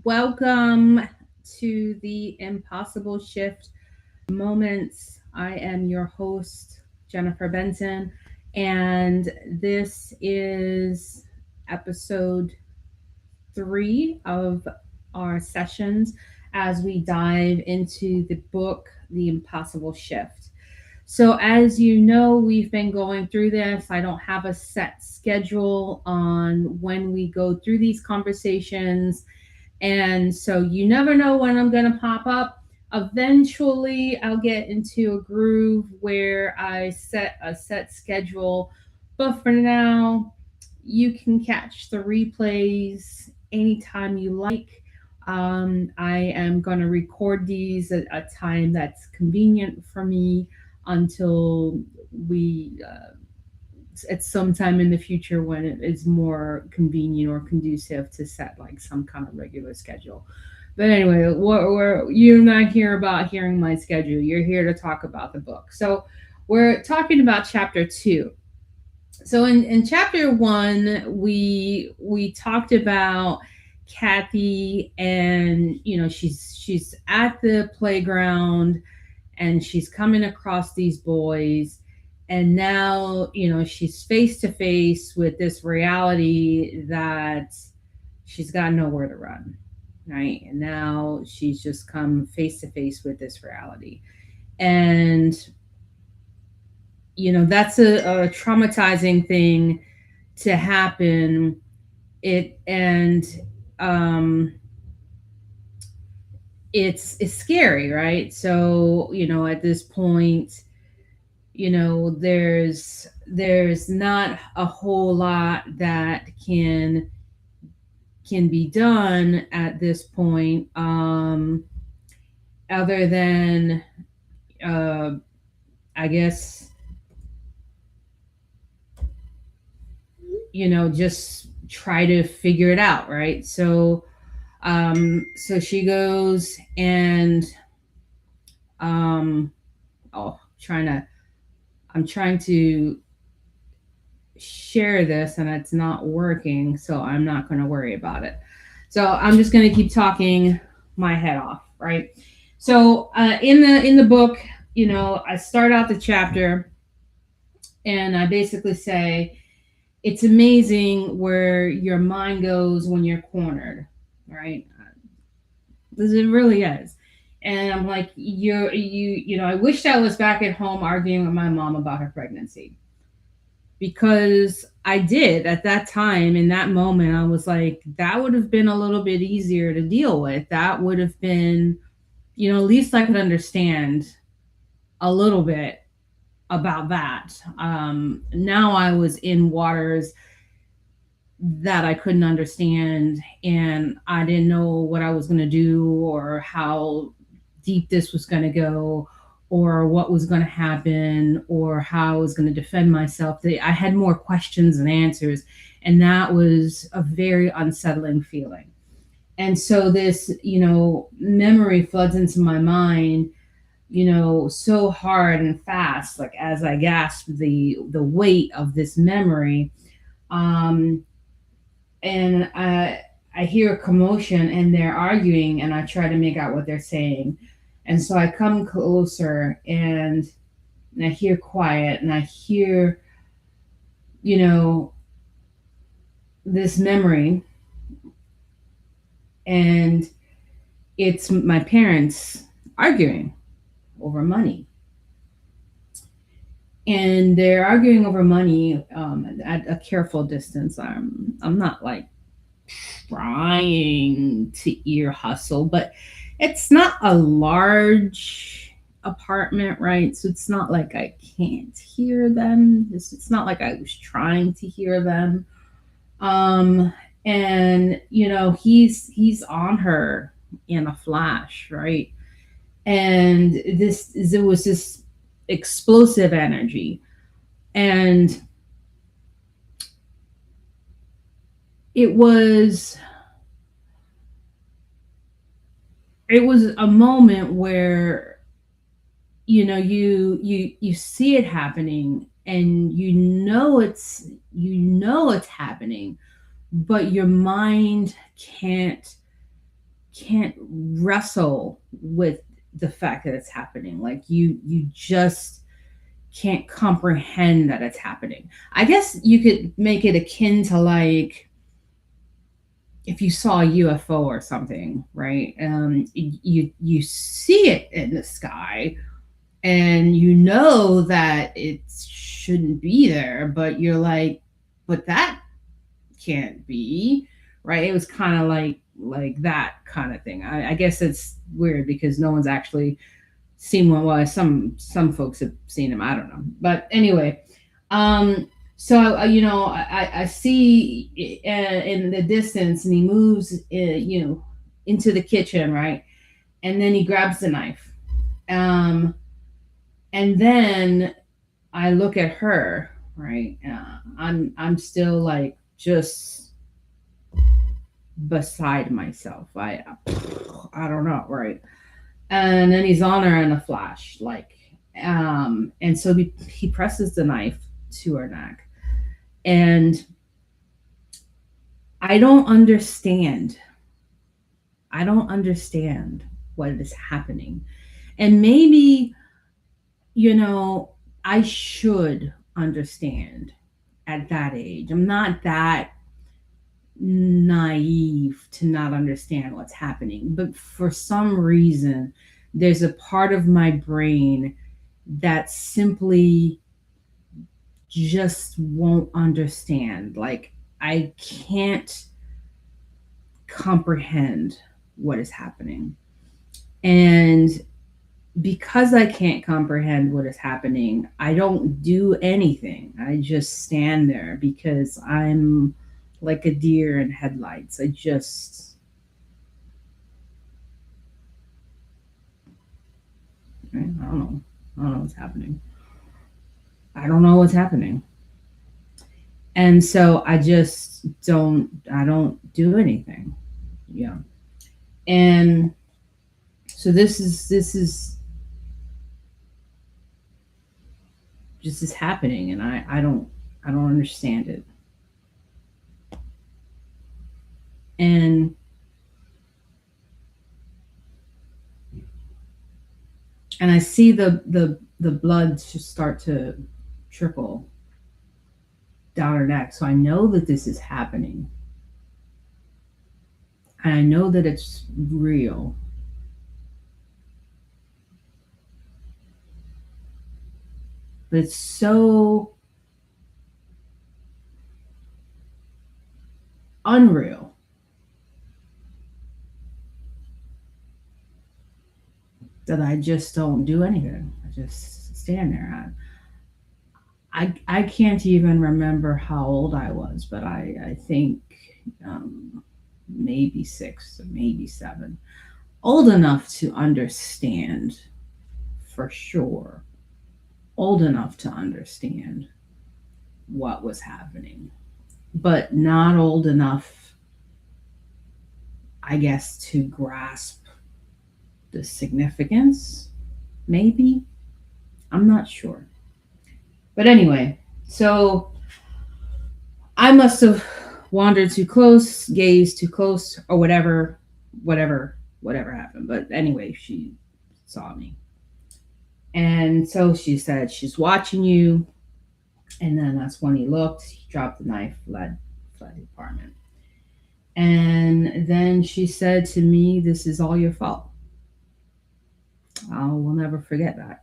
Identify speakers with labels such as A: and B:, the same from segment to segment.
A: Welcome to the Impossible Shift Moments. I am your host, Jennifer Benson, and this is episode 3 of our sessions as we dive into the book, The Impossible Shift. So, as you know, we've been going through this. I don't have a set schedule on when we go through these conversations, and so you never know when I'm going to pop up. Eventually, I'll get into a groove where I set a set schedule. But for now, you can catch the replays anytime you like. I am going to record these at a time that's convenient for me until we at some time in the future when it is more convenient or conducive to set like some kind of regular schedule. But anyway, you're not here about hearing my schedule. You're here to talk about the book. So we're talking about chapter 2. So in chapter 1, we talked about Cathy, and she's at the playground and she's coming across these boys, and now she's face to face with this reality that she's got nowhere to run, right? And now she's just come face to face with this reality. And that's a traumatizing thing to happen. Um it's scary, right? So at this point, there's not a whole lot that can be done at this point, other than uh I guess just try to figure it out, right? So she goes and um oh trying to I'm trying to share this and it's not working, so I'm not going to worry about it. So I'm just going to keep talking my head off, right? So in the book, I start out the chapter and I basically say it's amazing where your mind goes when you're cornered, right? Because it really is. And I'm like, I wish I was back at home arguing with my mom about her pregnancy, because I did at that time. In that moment, I was like, that would have been a little bit easier to deal with. That would have been, at least I could understand a little bit about that. Now I was in waters that I couldn't understand, and I didn't know what I was going to do or how deep this was going to go or what was going to happen or how I was going to defend myself. I had more questions than answers, and that was a very unsettling feeling. And so this, memory floods into my mind, so hard and fast, like as I gasp the weight of this memory. Um, and I hear a commotion and they're arguing, and I try to make out what they're saying. And so I come closer, and I hear quiet, and I hear, you know, this memory, and it's my parents arguing over money. And they're arguing over money, at a careful distance. I'm not like trying to ear hustle, but it's not a large apartment, right? So it's not like I can't hear them. It's not like I was trying to hear them. Um, and he's on her in a flash, right? And it was this explosive energy, and it was it was a moment where you see it happening, and it's happening, but your mind can't can't wrestle with the fact that it's happening. Like you just can't comprehend that it's happening. I guess you could make it akin to like if you saw a UFO or something, right? You see it in the sky, and you know that it shouldn't be there, but you're like, but that can't be, right? It was kind of like that kind of thing. I guess it's weird because no one's actually seen one. Well, some folks have seen him. I don't know, but anyway, um, so I see in the distance, and he moves, into the kitchen, right, and then he grabs the knife, um, and then I look at her, right. I'm still like just beside myself. I don't know, right? And then he's on her in a flash, like, and so he presses the knife to her neck, and I don't understand. I don't understand what is happening, and maybe you know I should understand at that age. I'm not that naive to not understand what's happening. But for some reason, there's a part of my brain that simply just won't understand. Like, I can't comprehend what is happening. And because I can't comprehend what is happening, I don't do anything. I just stand there because I'm like a deer in headlights. I don't know. I don't know what's happening. I don't know what's happening. And so I don't do anything. Yeah. And so this is happening, and I don't understand it. And I see the blood just start to trickle down her neck. So I know that this is happening. And I know that it's real. But it's so unreal that I just don't do anything. I just stand there. I can't even remember how old I was, but I think maybe 6 or maybe 7. Old enough to understand for sure. Old enough to understand what was happening, but not old enough, I guess, to grasp the significance. Maybe. I'm not sure. But anyway, so I must have wandered too close, gazed too close, or whatever happened. But anyway, she saw me. And so she said, she's watching you. And then that's when he looked, he dropped the knife, fled the apartment. And then she said to me, "This is all your fault." I will never forget that.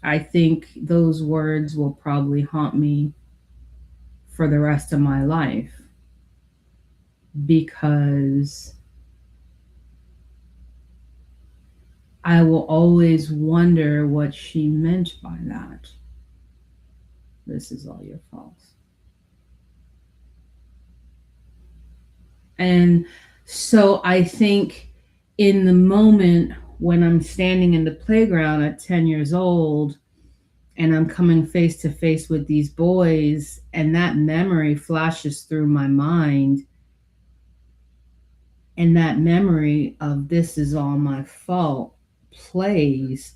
A: I think those words will probably haunt me for the rest of my life because I will always wonder what she meant by that. This is all your fault. And so I think in the moment when I'm standing in the playground at 10 years old and I'm coming face to face with these boys, and that memory flashes through my mind, and that memory of this is all my fault plays,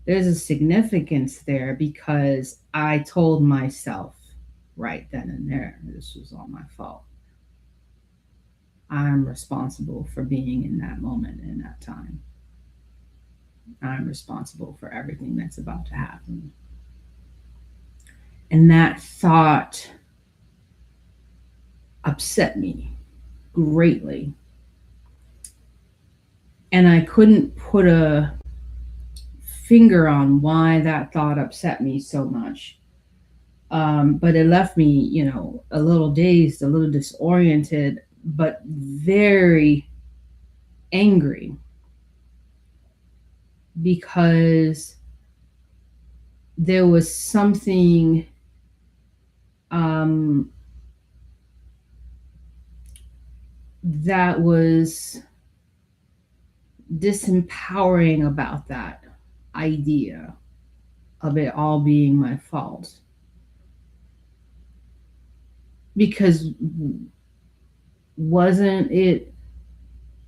A: there's a significance there because I told myself right then and there, this was all my fault. I'm responsible for being in that moment, in that time. I'm responsible for everything that's about to happen. And that thought upset me greatly. And I couldn't put a finger on why that thought upset me so much. But it left me, a little dazed, a little disoriented, but very angry because there was something um, that was disempowering about that idea of it all being my fault. Because wasn't it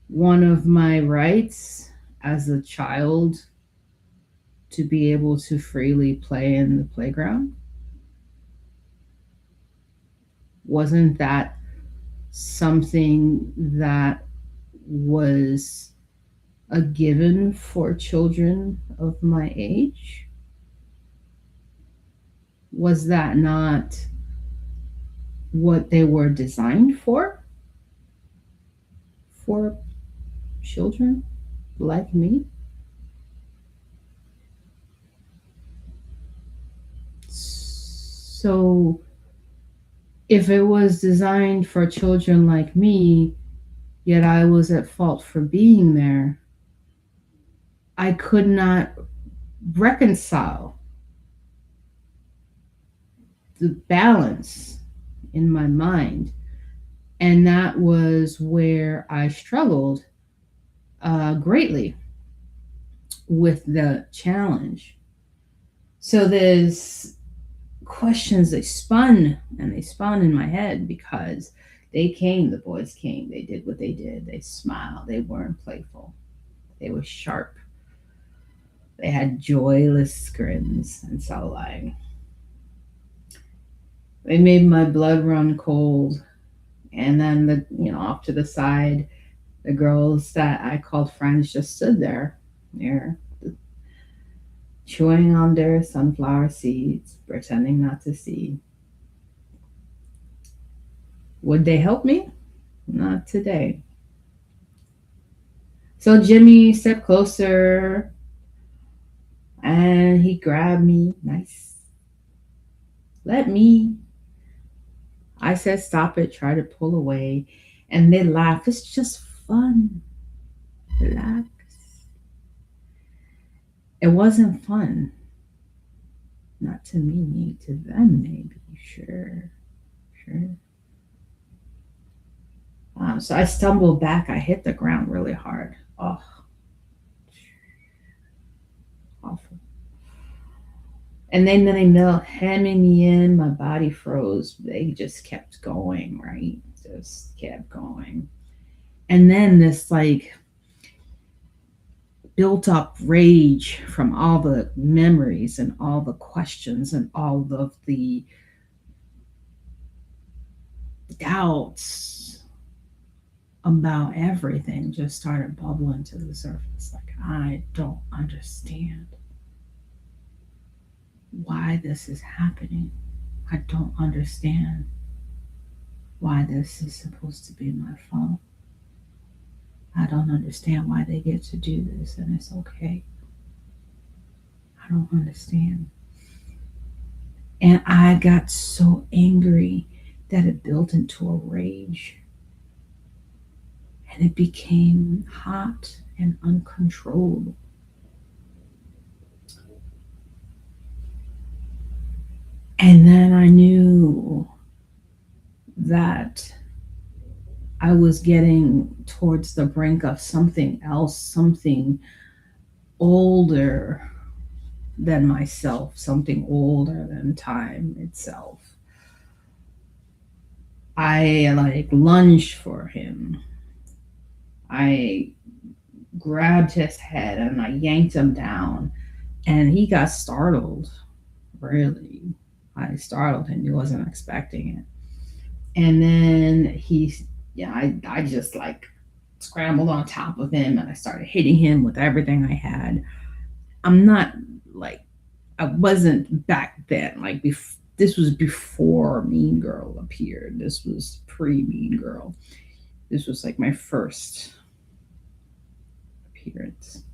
A: one of my rights as a child to be able to freely play in the playground? Wasn't that something that was a given for children of my age? Was that not what they were designed for? For children like me? So, if it was designed for children like me, yet I was at fault for being there, I could not reconcile the balance in my mind. And that was where I struggled greatly with the challenge. So there's questions they spun in my head because the boys came, they did what they did, they smiled, they weren't playful, they were sharp, they had joyless grins. And so, like, they made my blood run cold. And then off to the side, the girls that I called friends just stood there, they're chewing on their sunflower seeds, pretending not to see. Would they help me? Not today. So Jimmy stepped closer and he grabbed me. Nice. Let me. I said, stop it, try to pull away. And they laughed. It's just fun. Relax. It wasn't fun. Not to me, to them, maybe. Sure. So I stumbled back. I hit the ground really hard. Oh, awful. And then they hemming me in. My body froze. They just kept going, right? Just kept going. And then this built up rage from all the memories and all the questions and all of the doubts about everything just started bubbling to the surface. Like, I don't understand why this is happening. I don't understand why this is supposed to be my fault. I don't understand why they get to do this and it's okay. I don't understand. And I got so angry that it built into a rage. And it became hot and uncontrollable. And then I knew that I was getting towards the brink of something else, something older than myself, something older than time itself. I lunged for him. I grabbed his head and I yanked him down, and he got startled. Really, I startled him. He wasn't expecting it. And then he Yeah, I just like scrambled on top of him and I started hitting him with everything I had. I'm not like, I wasn't back then. Like, this was before Mean Girl appeared. This was pre Mean Girl. This was like my first appearance.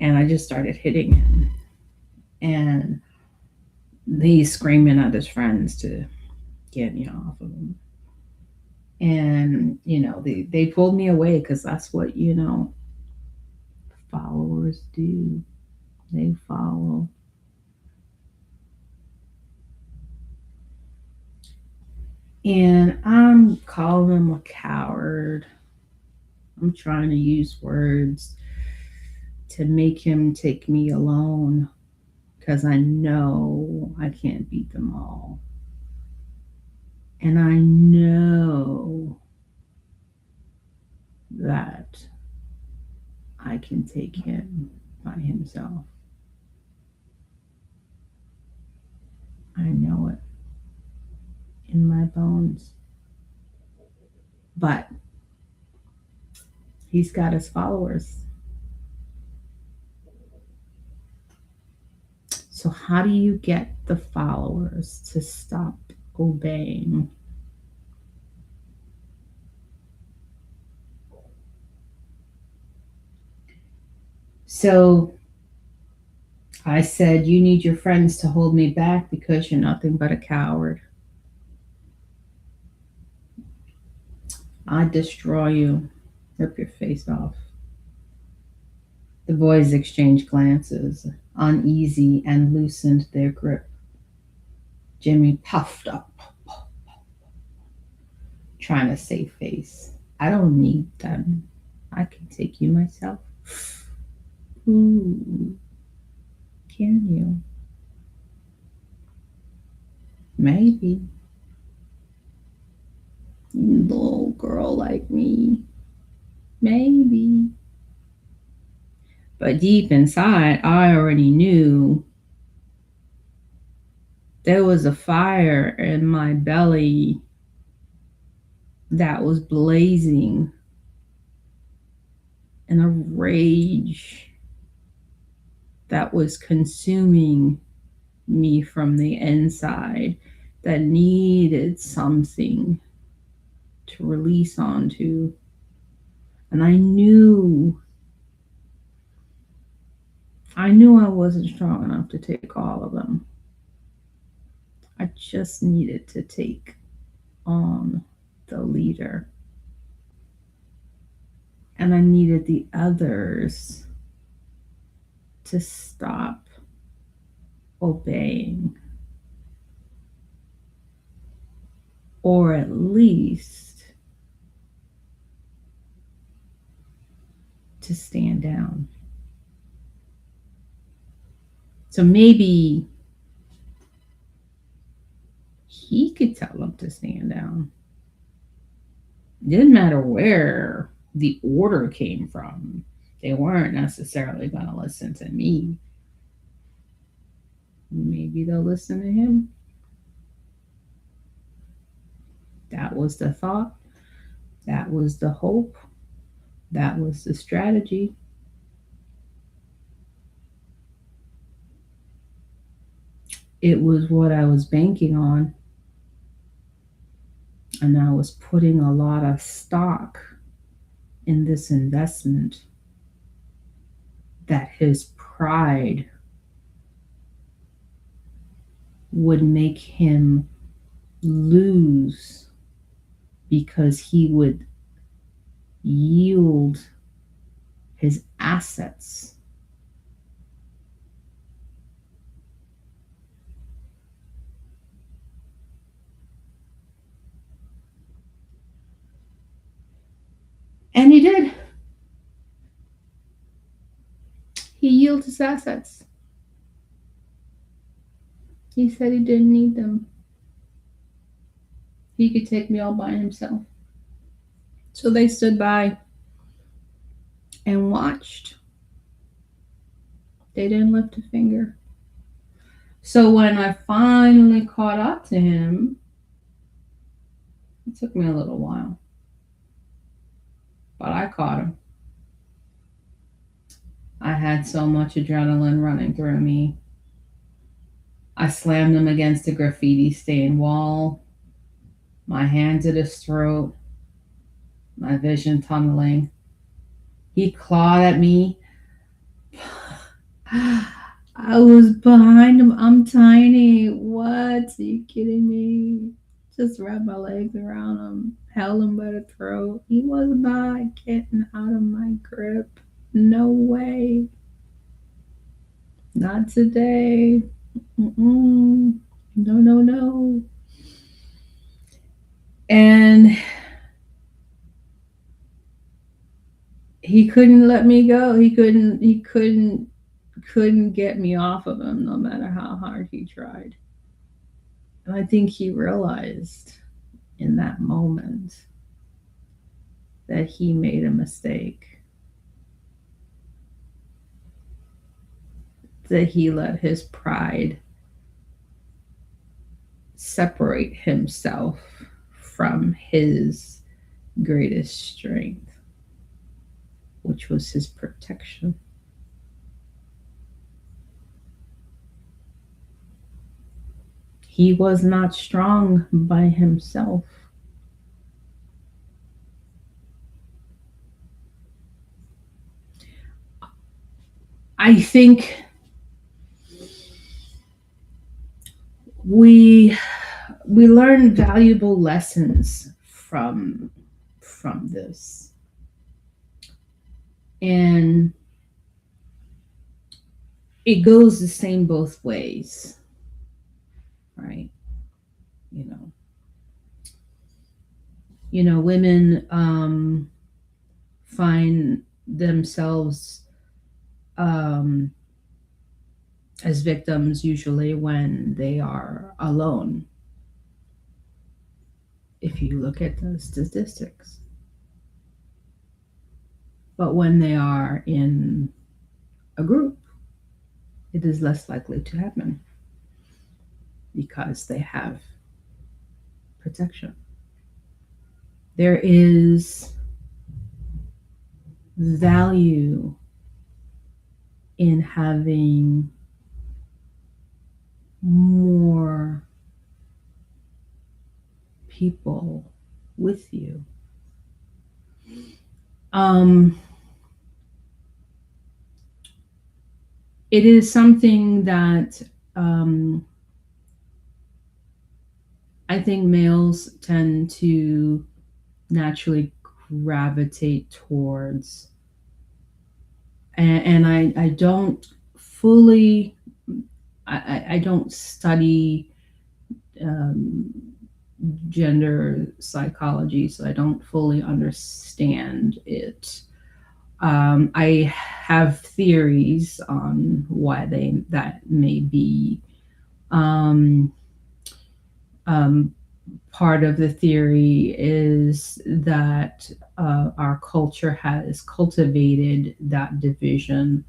A: And I just started hitting him. And he's screaming at his friends to get me off of him. And, they pulled me away because that's what, followers do. They follow. And I'm calling him a coward. I'm trying to use words to make him take me alone because I know I can't beat them all. And I know that I can take him by himself. I know it in my bones. But he's got his followers. So, how do you get the followers to stop obeying? So, I said, you need your friends to hold me back because you're nothing but a coward. I destroy you, rip your face off. The boys exchanged glances, uneasy, and loosened their grip. Jimmy puffed up, trying to save face. I don't need them. I can take you myself. Ooh, can you? Maybe. Little girl like me. Maybe. But deep inside, I already knew there was a fire in my belly that was blazing and a rage that was consuming me from the inside that needed something to release onto. And I knew I wasn't strong enough to take all of them. I just needed to take on the leader. And I needed the others to stop obeying, or at least to stand down. So maybe he could tell them to stand down. It didn't matter where the order came from. They weren't necessarily going to listen to me. Maybe they'll listen to him. That was the thought. That was the hope. That was the strategy. It was what I was banking on. And I was putting a lot of stock in this investment that his pride would make him lose because he would yield his assets. And he did. He yielded his assets. He said he didn't need them. He could take me all by himself. So they stood by and watched. They didn't lift a finger. So when I finally caught up to him, It took me a little while, but I caught him. I had so much adrenaline running through me. I slammed him against a graffiti stained wall, my hands at his throat, my vision tunneling. He clawed at me. I was behind him. I'm tiny. What? Are you kidding me? Just wrapped my legs around him, held him by the throat. He was not getting out of my grip. No way. Not today. Mm-mm. No, no, no. And he couldn't let me go. He couldn't get me off of him no matter how hard he tried. And I think he realized in that moment that he made a mistake, that he let his pride separate himself from his greatest strength, which was his protection. He was not strong by himself. I think we learn valuable lessons from this, and it goes the same both ways, right? you know Women find themselves um, as victims usually when they are alone, if you look at the statistics. But when they are in a group, it is less likely to happen because they have protection. There is value in having more people with you. Um, it is something that I think males tend to naturally gravitate towards. And I don't fully, I don't study um, gender psychology, so I don't fully understand it. I have theories on why that may be. Um, um, Part of the theory is that our culture has cultivated that division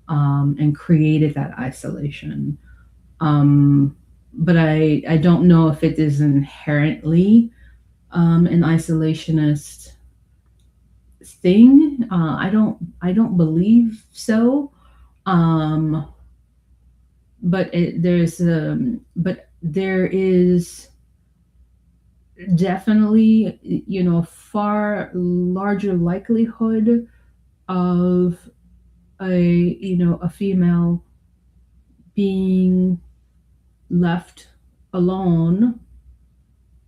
A: and created that isolation. But I don't know if it is inherently an isolationist thing. I don't believe so. Um, but there is definitely far larger likelihood of a female being left alone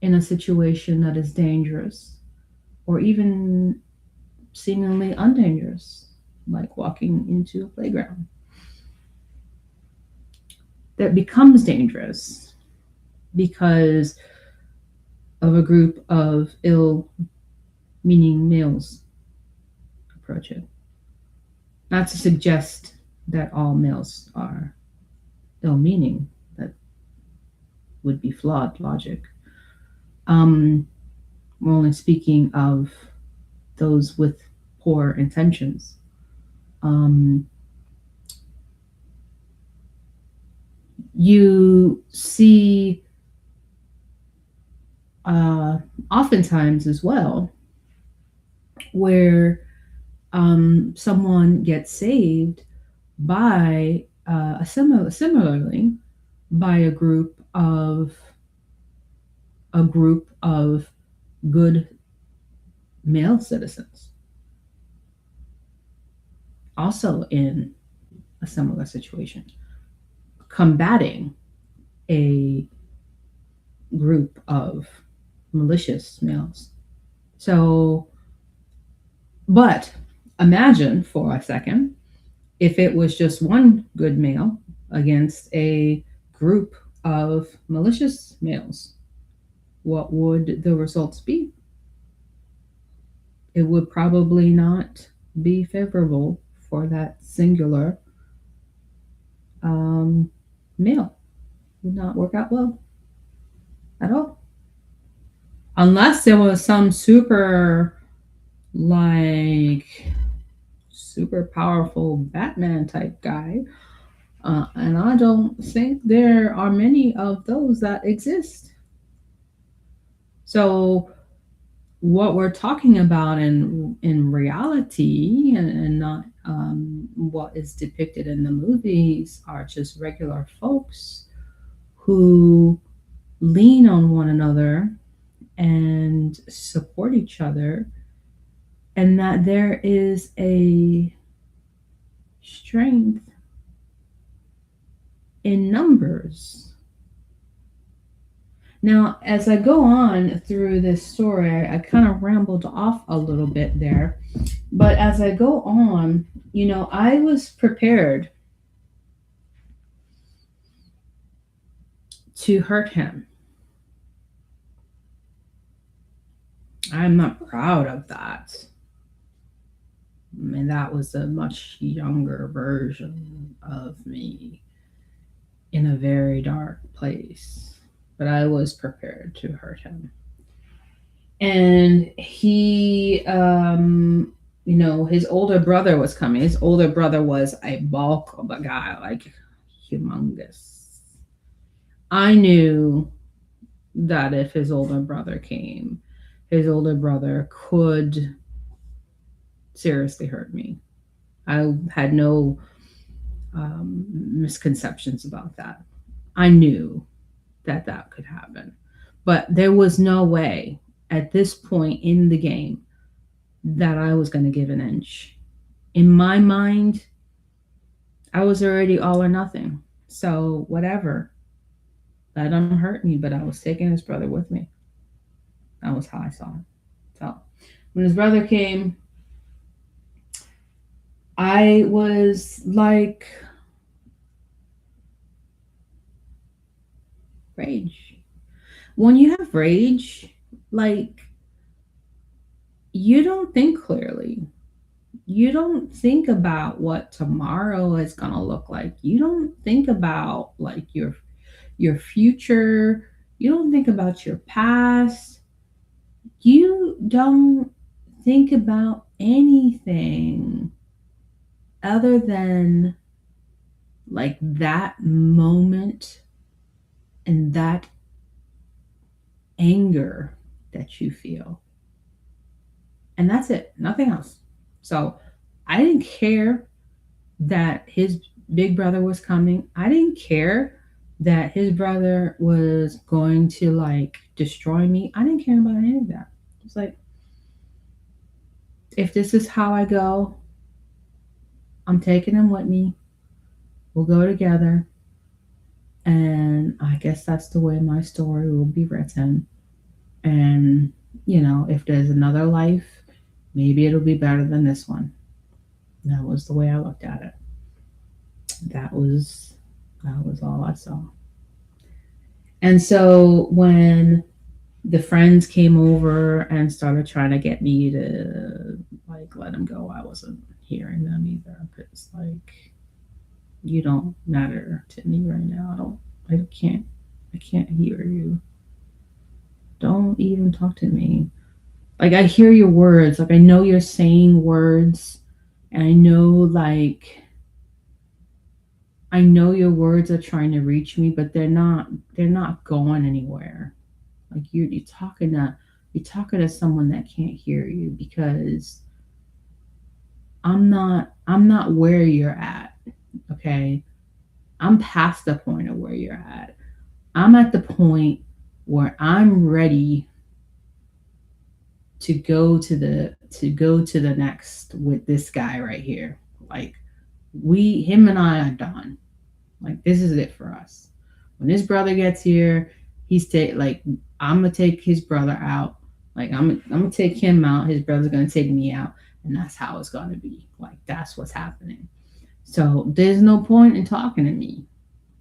A: in a situation that is dangerous or even seemingly undangerous, like walking into a playground, that becomes dangerous because of a group of ill meaning males approach it. Not to suggest that all males are ill meaning, that would be flawed logic. We're only speaking of those with poor intentions. Um, you see oftentimes as well, where someone gets saved by similarly by a group of good male citizens, also in a similar situation, combating a group of malicious males. So, but imagine for a second if it was just one good male against a group of malicious males, what would the results be? It would probably not be favorable for that singular um, male. It would not work out well at all. Unless there was some like, super powerful Batman type guy. And I don't think there are many of those that exist. So what we're talking about in reality, and not what is depicted in the movies, are just regular folks who lean on one another and support each other, and that there is a strength in numbers. Now, as I go on through this story, I kind of rambled off a little bit there, but as I go on, I was prepared to hurt him. I'm not proud of that. I mean, that was a much younger version of me in a very dark place. But I was prepared to hurt him. And he, his older brother was coming. His older brother was a bulk of a guy, like humongous. I knew that if his older brother came, his older brother could seriously hurt me. I had no misconceptions about that. I knew that that could happen. But there was no way at this point in the game that I was going to give an inch. In my mind, I was already all or nothing. So, whatever. Let him hurt me, but I was taking his brother with me. That was how I saw it. So, when his brother came, I was like, rage. When you have rage, like, you don't think clearly. You don't think about what tomorrow is going to look like. You don't think about like your future. You don't think about your past. You don't think about anything other than like that moment and that anger that you feel. And that's it, nothing else. So I didn't care that his big brother was coming. I didn't care that his brother was going to like destroy me. I didn't care about any of that. It's like, if this is how I go, I'm taking him with me. We'll go together. And I guess that's the way my story will be written. And, if there's another life, maybe it'll be better than this one. That was the way I looked at it. That was all I saw. And so when the friends came over and started trying to get me to like let him go, I wasn't hearing them either. It's like, you don't matter to me right now. I can't hear you. Don't even talk to me. Like, I hear your words. Like, I know you're saying words, and I know your words are trying to reach me, but they're not going anywhere. Like you're talking to someone that can't hear you, because I'm not where you're at. Okay. I'm past the point of where you're at. I'm at the point where I'm ready to go to the next with this guy right here. Like, him and I are done. Like, this is it for us. When his brother gets here, I'm gonna take his brother out. Like, I'm gonna take him out. His brother's gonna take me out, and that's how it's gonna be. Like, that's what's happening. So there's no point in talking to me.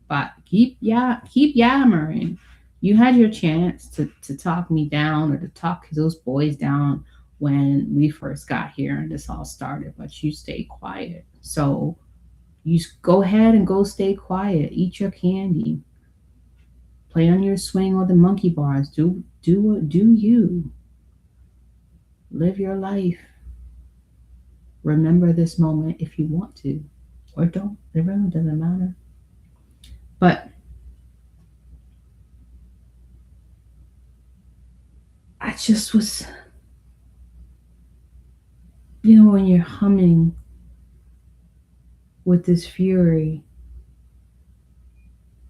A: But keep yammering. You had your chance to talk me down, or to talk those boys down when we first got here and this all started, but you stayed quiet. So go ahead and go stay quiet. Eat your candy. Play on your swing or the monkey bars. Do you live your life? Remember this moment if you want to, or don't. It really doesn't matter. But I just was, when you're humming with this fury,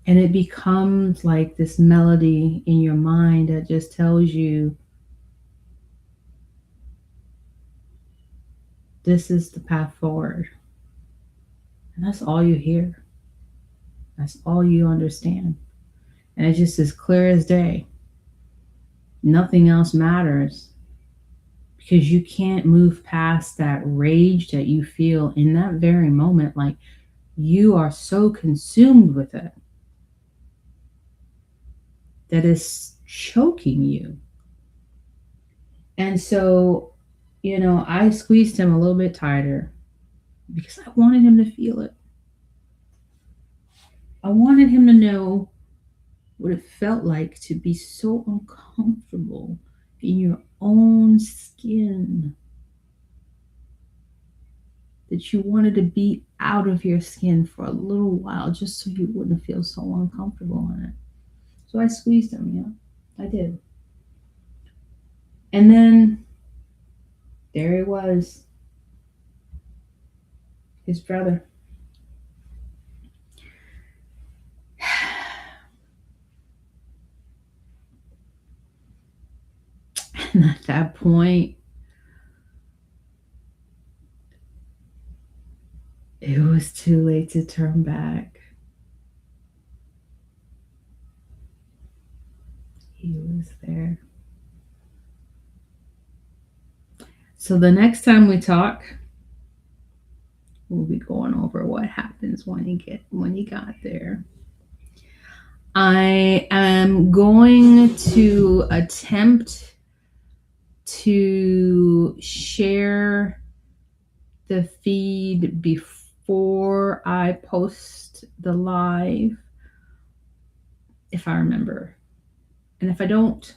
A: and it becomes like this melody in your mind that just tells you this is the path forward. And that's all you hear. That's all you understand. And it's just as clear as day. Nothing else matters, because you can't move past that rage that you feel in that very moment. Like, you are so consumed with it that it's choking you. And so, I squeezed him a little bit tighter because I wanted him to feel it. I wanted him to know what it felt like to be so uncomfortable in your own skin that you wanted to be out of your skin for a little while, just so you wouldn't feel so uncomfortable in it. So I squeezed him, I did. And then there he was, his brother. And at that point, it was too late to turn back. He was there. So the next time we talk, we'll be going over what happens when you got there. I am going to attempt to share the feed before I post the live, if I remember. And if I don't,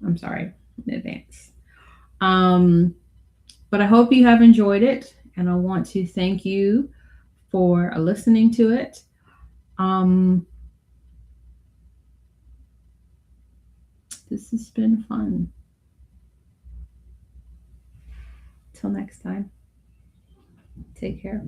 A: I'm sorry in advance. But I hope you have enjoyed it, and I want to thank you for listening to it. This has been fun. Till next time, take care.